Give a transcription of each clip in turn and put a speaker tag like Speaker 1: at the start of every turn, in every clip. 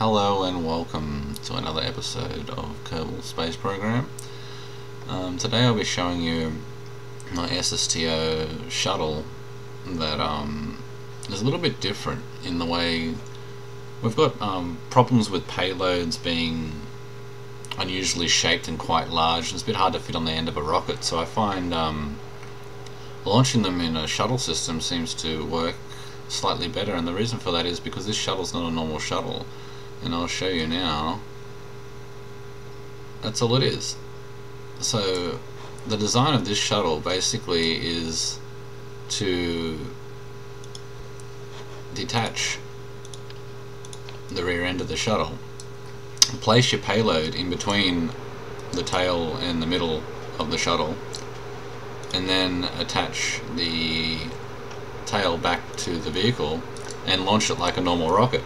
Speaker 1: Hello and welcome to another episode of Kerbal Space Program. Today I'll be showing you my SSTO Shuttle that is a little bit different in the way we've got problems with payloads being unusually shaped and quite large. It's a bit hard to fit on the end of a rocket, so I find launching them in a shuttle system seems to work slightly better, and the reason for that is because this shuttle's not a normal shuttle, and I'll show you now. That's all it is. So the design of this shuttle basically is to detach the rear end of the shuttle, place your payload in between the tail and the middle of the shuttle, and then attach the tail back to the vehicle and launch it like a normal rocket.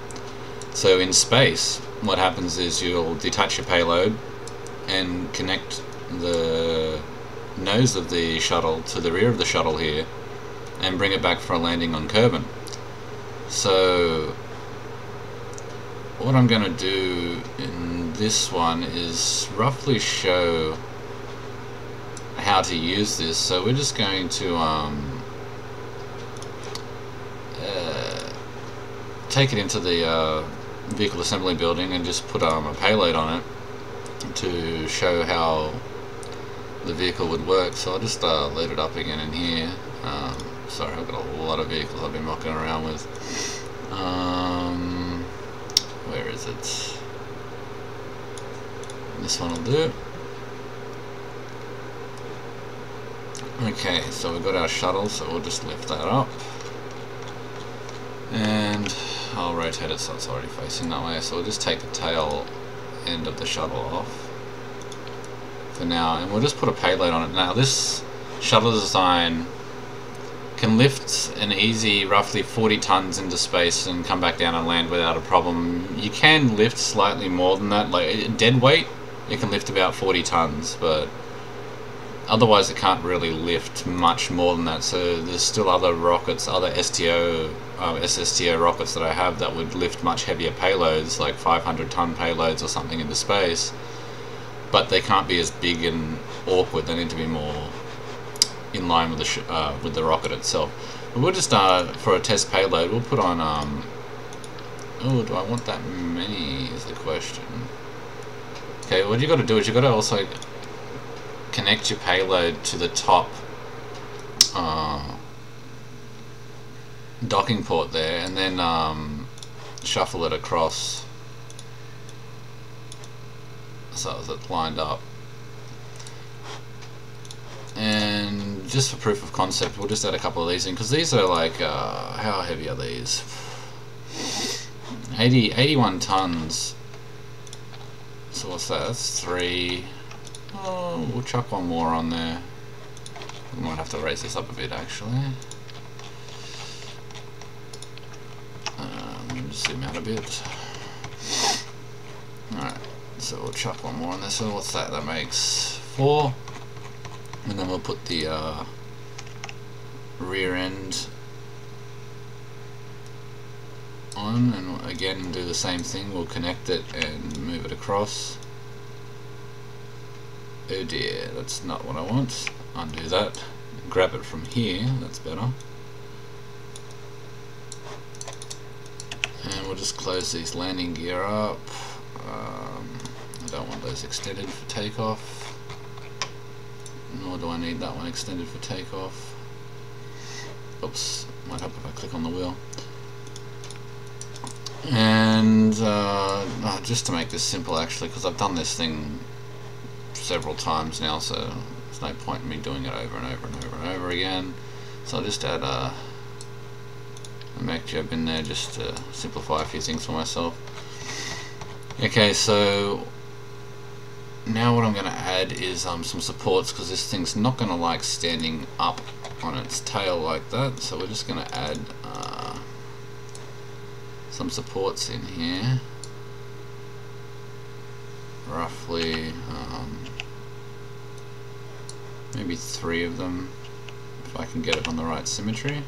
Speaker 1: So in space, what happens is you'll detach your payload and connect the nose of the shuttle to the rear of the shuttle here and bring it back for a landing on Kerbin. So what I'm going to do in this one is roughly show how to use this. So we're just going to take it into the vehicle assembly building and just put a payload on it to show how the vehicle would work. So I'll just load it up again in here. Sorry, I've got a lot of vehicles I've been mucking around with. Where is it? This one will do. Okay, so we've got our shuttle, so we'll just lift that up. And I'll rotate it so it's already facing that way. So we'll just take the tail end of the shuttle off for now, and we'll just put a payload on it. Now this shuttle design can lift an easy roughly 40 tons into space and come back down and land without a problem. You can lift slightly more than that, like dead weight it can lift about 40 tons, but otherwise it can't really lift much more than that. So there's still other rockets, other SSTO rockets that I have that would lift much heavier payloads, like 500-ton payloads or something, into space, but they can't be as big and awkward. They need to be more in line with the rocket itself. But we'll just for a test payload, we'll put on oh, do I want that many is the question. Okay, what you got to do is you got to also connect your payload to the top docking port there, and then shuffle it across so it's lined up. And just for proof of concept, we'll just add a couple of these in, because these are like how heavy are these? 81 tons. So what's that? That's 3. Oh, we'll chuck one more on there. We might have to raise this up a bit actually. Let me just zoom out a bit. Alright, so we'll chuck one more on there. So what's that? That makes 4. And then we'll put the rear end on, and again do the same thing. We'll connect it and move it across. Oh dear, that's not what I want. Undo that. Grab it from here, that's better. And we'll just close these landing gear up. I don't want those extended for takeoff. Nor do I need that one extended for takeoff. Oops, might help if I click on the wheel. And just to make this simple actually, because I've done this thing several times now, so there's no point in me doing it over and over and over and over again. So I'll just add a mech job in there just to simplify a few things for myself. Okay, so now what I'm going to add is some supports, because this thing's not going to like standing up on its tail like that. So we're just going to add some supports in here, roughly maybe 3 of them, if I can get it on the right symmetry.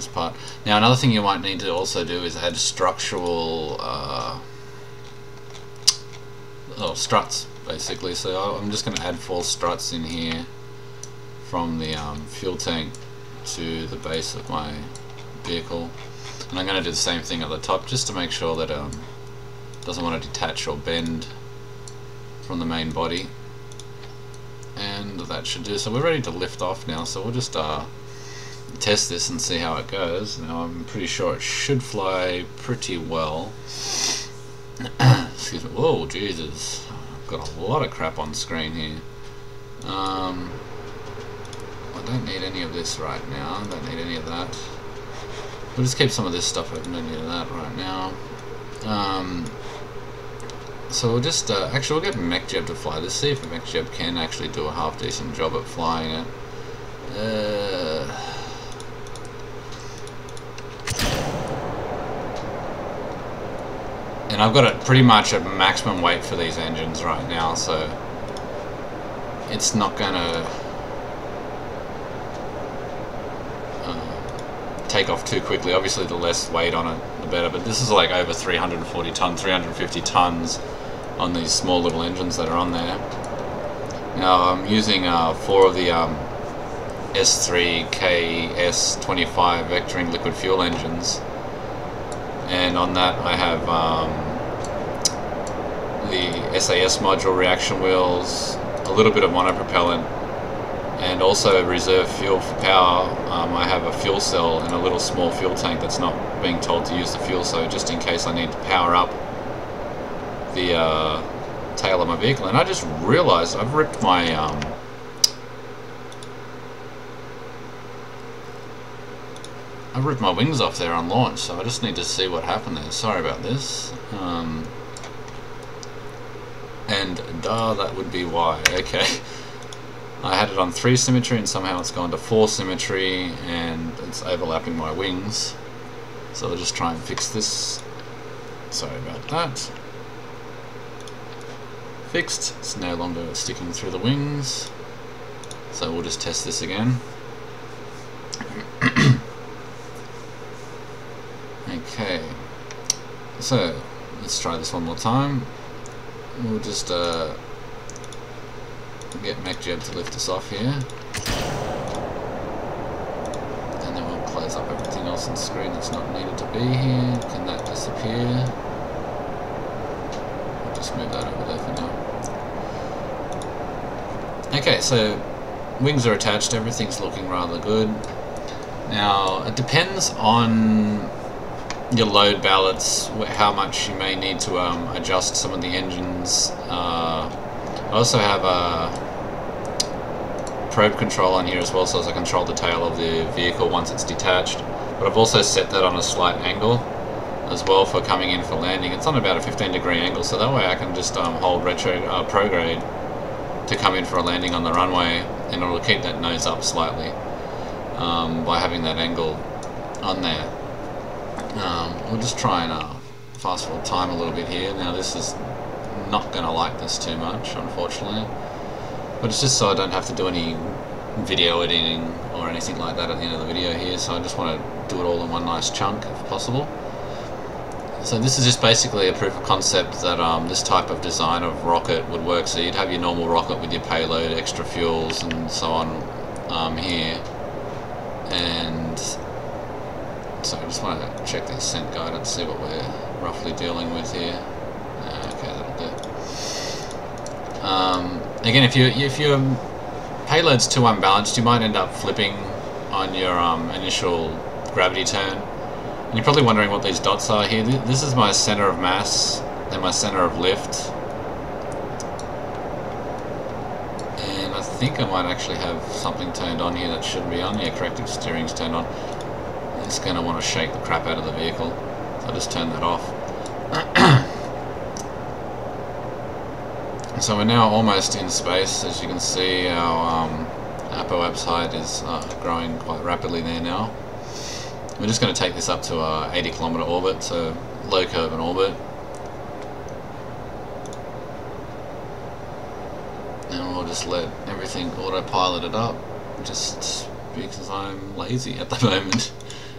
Speaker 1: this part. Now another thing you might need to also do is add structural struts basically. So I'm just going to add 4 struts in here from the fuel tank to the base of my vehicle, and I'm going to do the same thing at the top just to make sure that it doesn't want to detach or bend from the main body, and that should do. So we're ready to lift off now, so we'll just test this and see how it goes. Now I'm pretty sure it should fly pretty well. Excuse me. Whoa, Jesus, I've got a lot of crap on screen here. I don't need any of this right now. I don't need any of that. We'll just keep some of this stuff open. Don't need that right now. So we'll just actually we'll get MechJeb to fly this. See if MechJeb can actually do a half decent job at flying it. And I've got it pretty much at maximum weight for these engines right now, so it's not gonna take off too quickly. Obviously the less weight on it the better, but this is like over 340 tons, 350 tons on these small little engines that are on there. Now I'm using 4 of the S3KS25 vectoring liquid fuel engines, and on that I have the SAS module reaction wheels, a little bit of monopropellant, and also reserve fuel for power. I have a fuel cell and a little small fuel tank that's not being told to use the fuel, so just in case I need to power up the tail of my vehicle. And I just realized I've ripped my wings off there on launch, so I just need to see what happened there. Sorry about this. And that would be why. Okay. I had it on 3 symmetry and somehow it's gone to 4 symmetry and it's overlapping my wings. So I'll just try and fix this. Sorry about that. Fixed. It's no longer sticking through the wings. So we'll just test this again. Okay. So let's try this one more time. We'll just get MechJeb to lift us off here, and then we'll close up everything else on the screen that's not needed to be here. Can that disappear? I'll just move that over there for now. Okay, so wings are attached, everything's looking rather good. Now it depends on your load balance, how much you may need to adjust some of the engines. I also have a probe control on here as well, so as I control the tail of the vehicle once it's detached. But I've also set that on a slight angle as well for coming in for landing. It's on about a 15-degree angle, so that way I can just hold prograde to come in for a landing on the runway, and it'll keep that nose up slightly by having that angle on there. We'll just try and fast forward time a little bit here. Now this is not going to like this too much, unfortunately, but it's just so I don't have to do any video editing or anything like that at the end of the video here, so I just want to do it all in one nice chunk if possible. So this is just basically a proof of concept that this type of design of rocket would work. So you'd have your normal rocket with your payload, extra fuels and so on here, and so I just want to check the ascent guide and see what we're roughly dealing with here. Okay, that'll do. Again, if your payload's too unbalanced, you might end up flipping on your initial gravity turn. And you're probably wondering what these dots are here. This is my center of mass and my center of lift. And I think I might actually have something turned on here that shouldn't be on. Yeah, corrective steering's turned on. It's going to want to shake the crap out of the vehicle, so I'll just turn that off. So we're now almost in space. As you can see, our apoapse height is growing quite rapidly there now. We're just going to take this up to a 80-kilometer orbit, so low curve in orbit. And we'll just let everything autopilot it up, just because I'm lazy at the moment.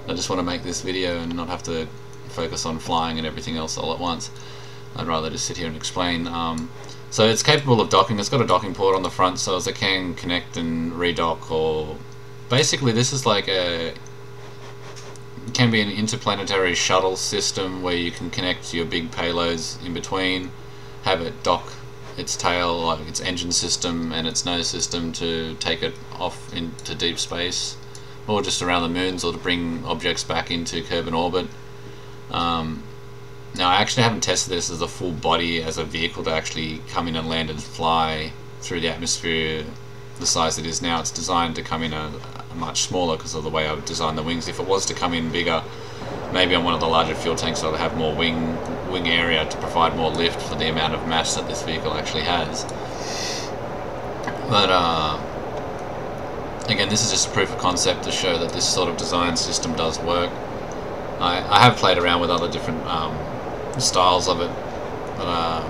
Speaker 1: I just want to make this video and not have to focus on flying and everything else all at once. I'd rather just sit here and explain. So it's capable of docking. It's got a docking port on the front, so as it can connect and redock, or basically this is like a, can be an interplanetary shuttle system where you can connect your big payloads in between, have it dock its tail, like its engine system and its nose system, to take it off into deep space, or just around the moons, or to bring objects back into Kerbin orbit. Now I actually haven't tested this as a full body, as a vehicle to actually come in and land and fly through the atmosphere the size it is now. It's designed to come in a much smaller because of the way I've designed the wings. If it was to come in bigger, maybe on one of the larger fuel tanks, I'd have more wing area to provide more lift for the amount of mass that this vehicle actually has. But again, this is just a proof of concept to show that this sort of design system does work. I have played around with other different styles of it, but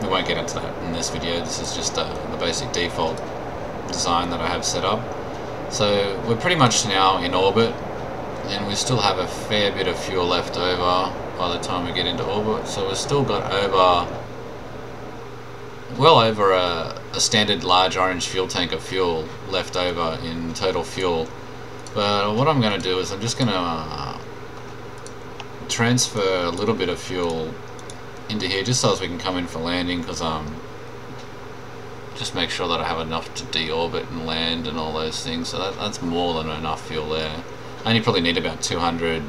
Speaker 1: we won't get into that in this video. This is just the basic default design that I have set up. So we're pretty much now in orbit, and we still have a fair bit of fuel left over by the time we get into orbit. So we've still got well over a standard large orange fuel tank of fuel left over in total fuel. But what I'm going to do is I'm just going to transfer a little bit of fuel into here, just so as we can come in for landing, because just make sure that I have enough to deorbit and land and all those things. So that's more than enough fuel there. I only probably need about 200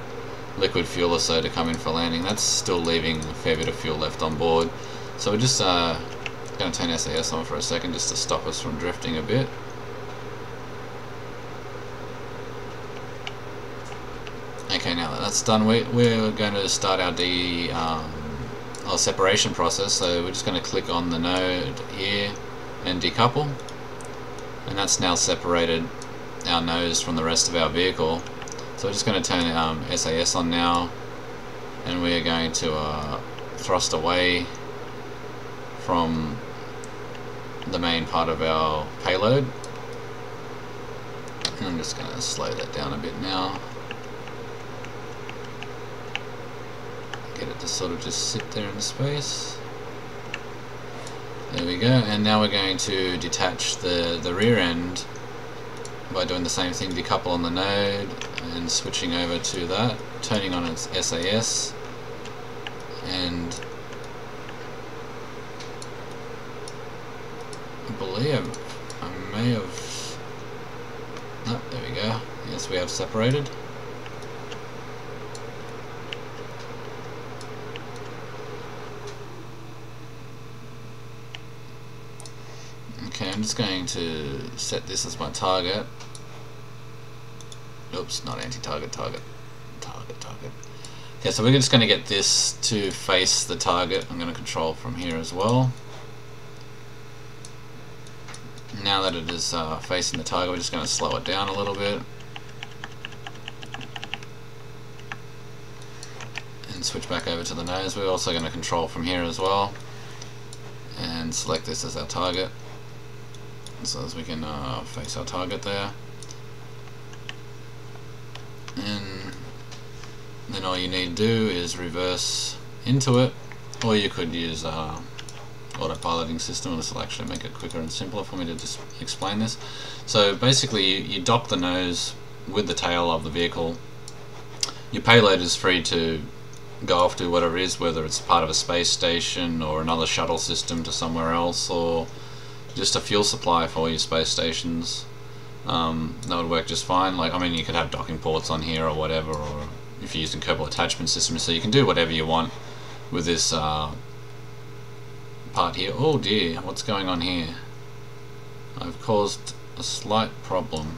Speaker 1: liquid fuel or so to come in for landing. That's still leaving a fair bit of fuel left on board. So we're just going to turn SAS on for a second, just to stop us from drifting a bit. Okay, now that that's done, we're going to start our separation process. So we're just going to click on the node here and decouple, and that's now separated our nose from the rest of our vehicle. So we're just going to turn SAS on now, and we're going to thrust away from the main part of our payload. And I'm just going to slow that down a bit now. Get it to sort of just sit there in space. There we go, and now we're going to detach the rear end by doing the same thing, decouple on the node and switching over to that, turning on its SAS, and I believe I may have, oh, there we go, yes, we have separated. Okay, I'm just going to set this as my target. Oops, not anti-target, target. Okay, so we're just going to get this to face the target. I'm going to control from here as well. Now that it is facing the target, we're just going to slow it down a little bit. And switch back over to the nose. We're also going to control from here as well. And select this as our target, so as we can face our target there. And then all you need to do is reverse into it, or you could use autopiloting system. This will actually make it quicker and simpler for me to just explain this. So basically you dock the nose with the tail of the vehicle. Your payload is free to go off to whatever it is, whether it's part of a space station or another shuttle system to somewhere else, or just a fuel supply for your space stations. That would work just fine. Like, I mean, you could have docking ports on here or whatever, or if you're using Kerbal attachment systems, so you can do whatever you want with this part here. Oh dear, what's going on here? I've caused a slight problem.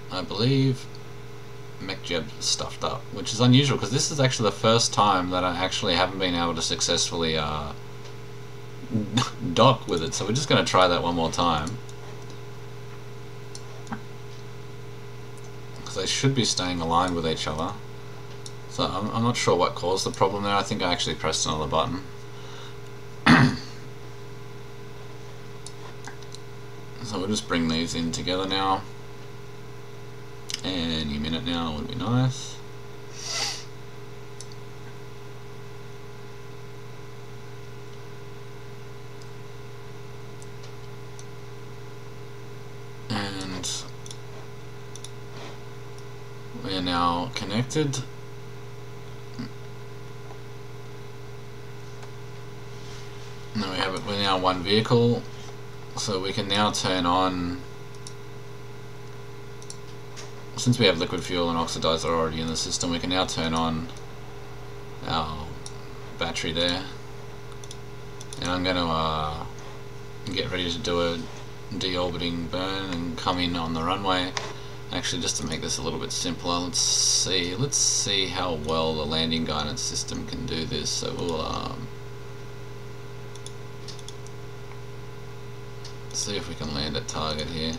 Speaker 1: I believe MechJeb stuffed up, which is unusual because this is actually the first time that I actually haven't been able to successfully dock with it. So we're just going to try that one more time, because they should be staying aligned with each other. So I'm not sure what caused the problem there. I think I actually pressed another button. So we'll just bring these in together now. Any minute now would be nice. And we are now connected. Now we have it. We're now one vehicle, so we can now turn on. Since we have liquid fuel and oxidizer already in the system, we can now turn on our battery there. And I'm going to get ready to do a deorbiting burn and come in on the runway. Actually, just to make this a little bit simpler, let's see how well the landing guidance system can do this. So we'll see if we can land at target here.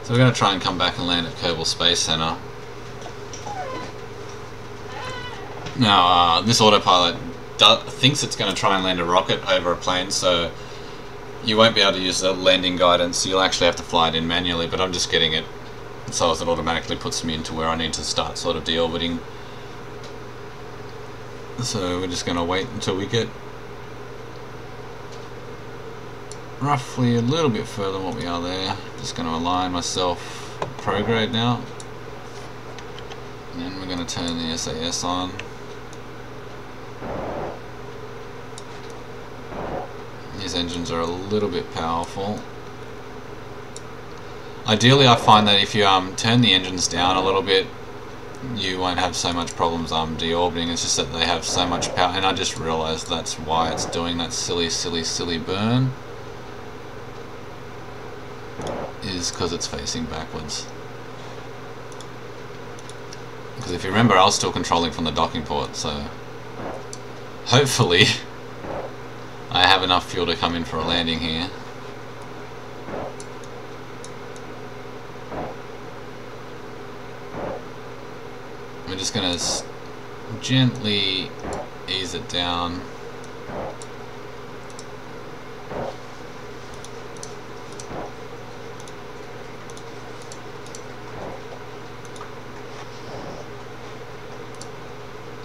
Speaker 1: So we're going to try and come back and land at Kerbal Space Center. Now this autopilot thinks it's going to try and land a rocket over a plane, so you won't be able to use the landing guidance. You'll actually have to fly it in manually, but I'm just getting it so as it automatically puts me into where I need to start sort of deorbiting. So we're just going to wait until we get roughly a little bit further than what we are there. Just going to align myself prograde now. And then we're going to turn the SAS on. These engines are a little bit powerful. Ideally, I find that if you turn the engines down a little bit, you won't have so much problems deorbiting. It's just that they have so much power, and I just realized that's why it's doing that silly burn, is because it's facing backwards. Because if you remember, I was still controlling from the docking port, so hopefully I have enough fuel to come in for a landing here. We're just going to gently ease it down.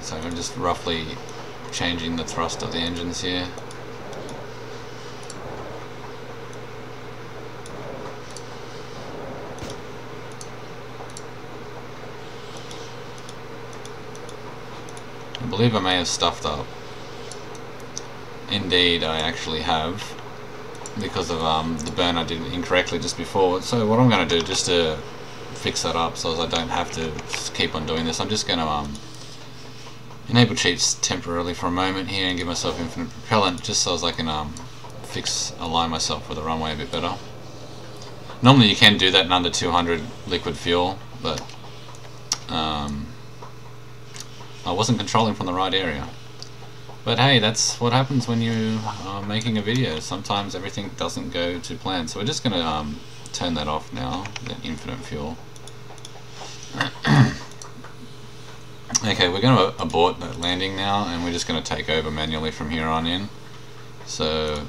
Speaker 1: So I'm just roughly changing the thrust of the engines here. I believe I may have stuffed up. Indeed, I actually have, because of the burn I did incorrectly just before. So what I'm going to do, just to fix that up so as I don't have to keep on doing this, I'm just going to enable cheats temporarily for a moment here and give myself infinite propellant, just so as I can align myself with the runway a bit better. Normally you can do that in under 200 liquid fuel, but I wasn't controlling from the right area. But hey, that's what happens when you are making a video. Sometimes everything doesn't go to plan. So we're just going to turn that off now, that infinite fuel. Okay, we're going to abort that landing now, and we're just going to take over manually from here on in. So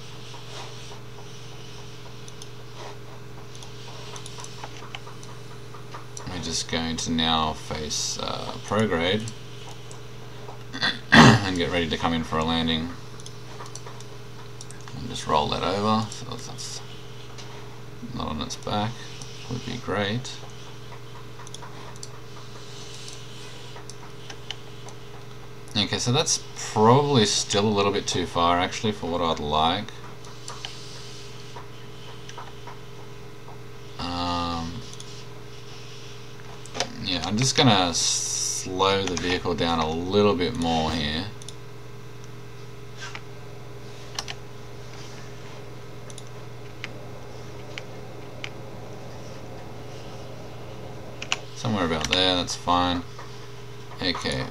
Speaker 1: we're just going to now face prograde and get ready to come in for a landing. And just roll that over so that's not on its back. Would be great. Okay, so that's probably still a little bit too far actually for what I'd like. Yeah, I'm just gonna slow the vehicle down a little bit more here. Somewhere about there, that's fine. Okay.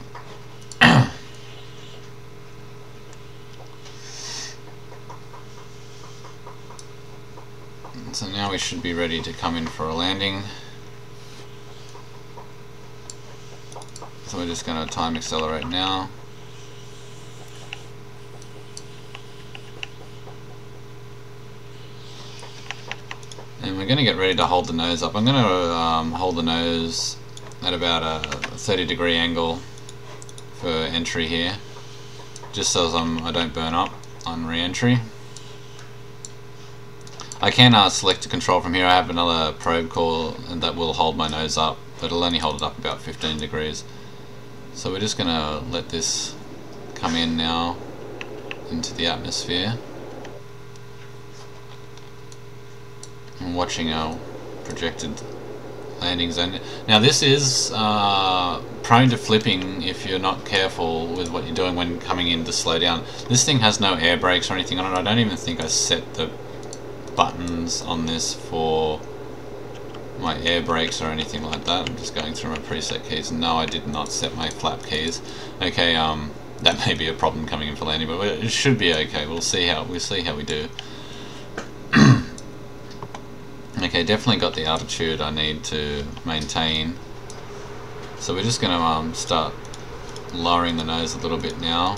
Speaker 1: So now we should be ready to come in for a landing. So we're just going to time accelerate now. And we're going to get ready to hold the nose up. I'm going to hold the nose at about a 30-degree angle for entry here, just so I don't burn up on re-entry. I can select a control from here. I have another probe core and that will hold my nose up, but it'll only hold it up about 15 degrees. So we're just going to let this come in now into the atmosphere. I'm watching our projected landing zone. Now this is prone to flipping if you're not careful with what you're doing when coming in to slow down. This thing has no air brakes or anything on it. I don't even think I set the buttons on this for my air brakes or anything like that. I'm just going through my preset keys. No, I did not set my flap keys. Okay, that may be a problem coming in for landing, but it should be okay. We'll see how we do. Okay, definitely got the altitude I need to maintain. So we're just going to start lowering the nose a little bit now.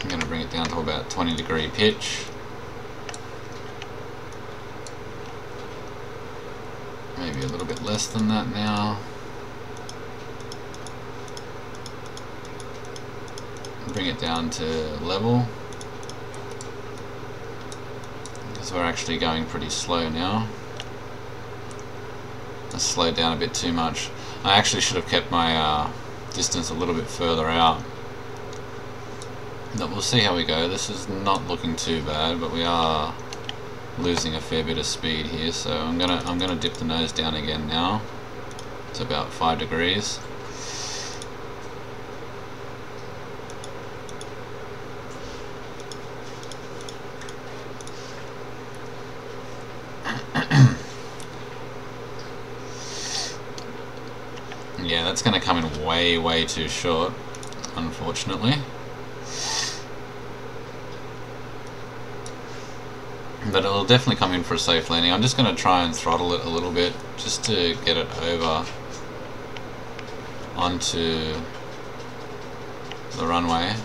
Speaker 1: I'm going to bring it down to about 20-degree pitch. Maybe a little bit less than that now. Bring it down to level, because we're actually going pretty slow now. I slowed down a bit too much. I actually should have kept my distance a little bit further out. But we'll see how we go. This is not looking too bad, but we are losing a fair bit of speed here, so I'm gonna dip the nose down again now. It's about 5 degrees. Yeah, that's gonna come in way too short, unfortunately. But it'll definitely come in for a safe landing. I'm just going to try and throttle it a little bit just to get it over onto the runway.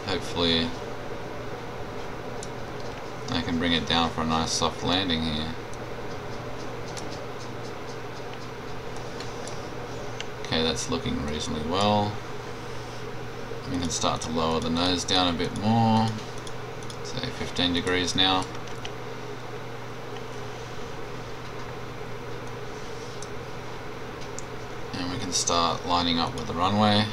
Speaker 1: Hopefully I can bring it down for a nice soft landing here. Okay, that's looking reasonably well. We can start to lower the nose down a bit more, say 15 degrees now. And we can start lining up with the runway.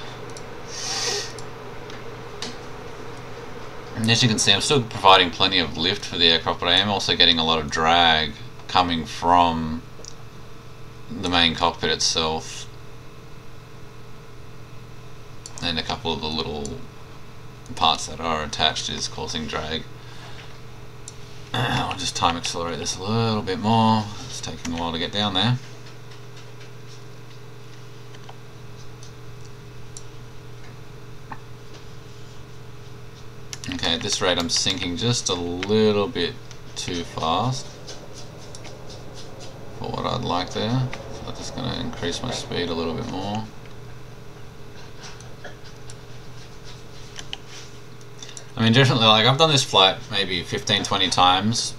Speaker 1: And as you can see, I'm still providing plenty of lift for the aircraft, but I am also getting a lot of drag coming from the main cockpit itself. And a couple of the little parts that are attached is causing drag. I'll just time accelerate this a little bit more. It's taking a while to get down there. Okay, at this rate I'm sinking just a little bit too fast for what I'd like there. So I'm just going to increase my speed a little bit more. I mean, definitely, like, I've done this flight maybe 15-20 times,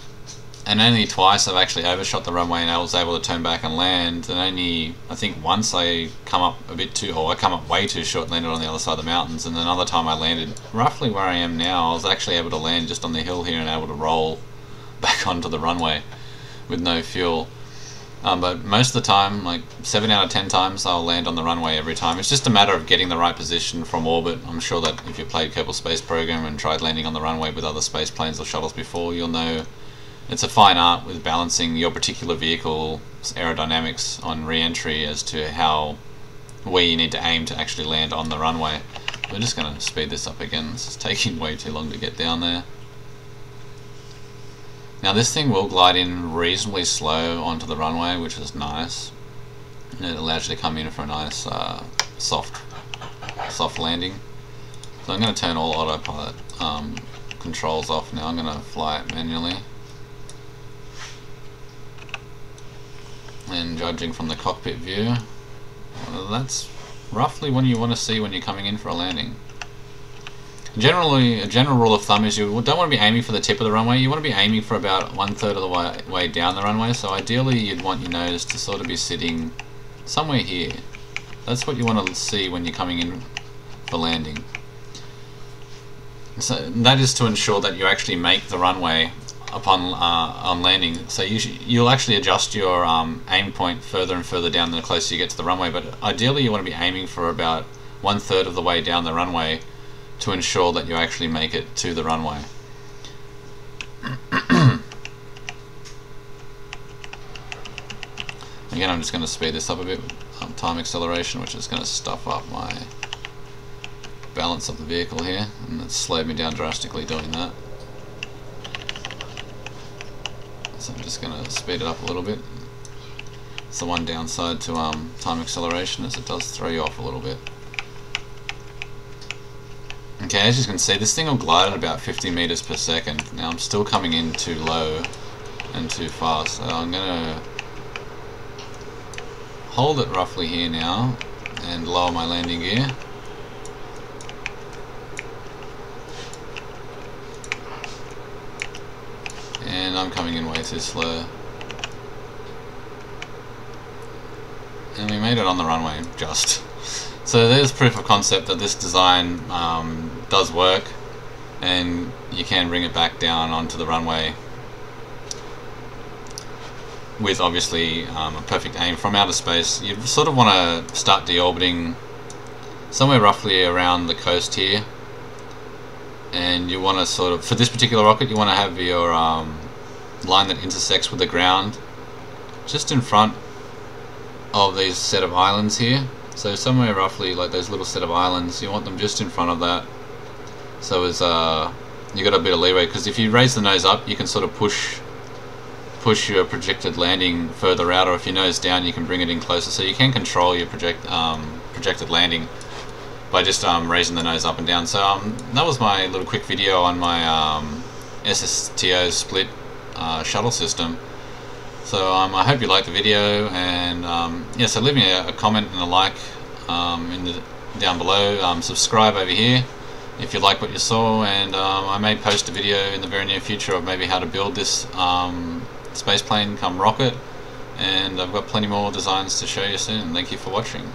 Speaker 1: and only twice I've actually overshot the runway and I was able to turn back and land, and only, I think once I come up a bit too, or I come up way too short and landed on the other side of the mountains, and another time I landed roughly where I am now. I was actually able to land just on the hill here and able to roll back onto the runway with no fuel. But most of the time, like 7 out of 10 times, I'll land on the runway every time. It's just a matter of getting the right position from orbit. I'm sure that if you played Kerbal Space Program and tried landing on the runway with other space planes or shuttles before, you'll know it's a fine art with balancing your particular vehicle's aerodynamics on re-entry as to where you need to aim to actually land on the runway. We're just going to speed this up again. This is taking way too long to get down there. Now this thing will glide in reasonably slow onto the runway, which is nice. And it allows you to come in for a nice soft landing. So I'm going to turn all autopilot controls off now. I'm going to fly it manually. And judging from the cockpit view, well, that's roughly what you want to see when you're coming in for a landing. Generally, a general rule of thumb is you don't want to be aiming for the tip of the runway. You want to be aiming for about 1/3 of the way down the runway. So ideally you'd want your nose to sort of be sitting somewhere here. That's what you want to see when you're coming in for landing. So that is to ensure that you actually make the runway upon on landing. So you'll actually adjust your aim point further and further down the closer you get to the runway, but ideally you want to be aiming for about 1/3 of the way down the runway to ensure that you actually make it to the runway. Again, I'm just going to speed this up a bit, time acceleration, which is going to stuff up my balance of the vehicle here, and it's slowed me down drastically doing that. So I'm just going to speed it up a little bit. It's the one downside to time acceleration, is it does throw you off a little bit. Okay, as you can see, this thing will glide at about 50 meters per second. Now I'm still coming in too low and too fast, so I'm going to hold it roughly here now and lower my landing gear. And I'm coming in way too slow. And we made it on the runway, just. So there's proof of concept that this design does work, and you can bring it back down onto the runway with obviously a perfect aim from outer space. You sort of want to start deorbiting somewhere roughly around the coast here, and you want to sort of, for this particular rocket, you want to have your line that intersects with the ground just in front of these set of islands here. So somewhere roughly like those little set of islands, you want them just in front of that. So as you got a bit of leeway, because if you raise the nose up, you can sort of push your projected landing further out, or if you nose down, you can bring it in closer. So you can control your projected landing by just raising the nose up and down. So that was my little quick video on my SSTO Split Shuttle system. So I hope you liked the video, and yeah, so leave me a comment and a like down below. Subscribe over here if you like what you saw, and I may post a video in the very near future of maybe how to build this space plane come rocket, and I've got plenty more designs to show you soon. Thank you for watching.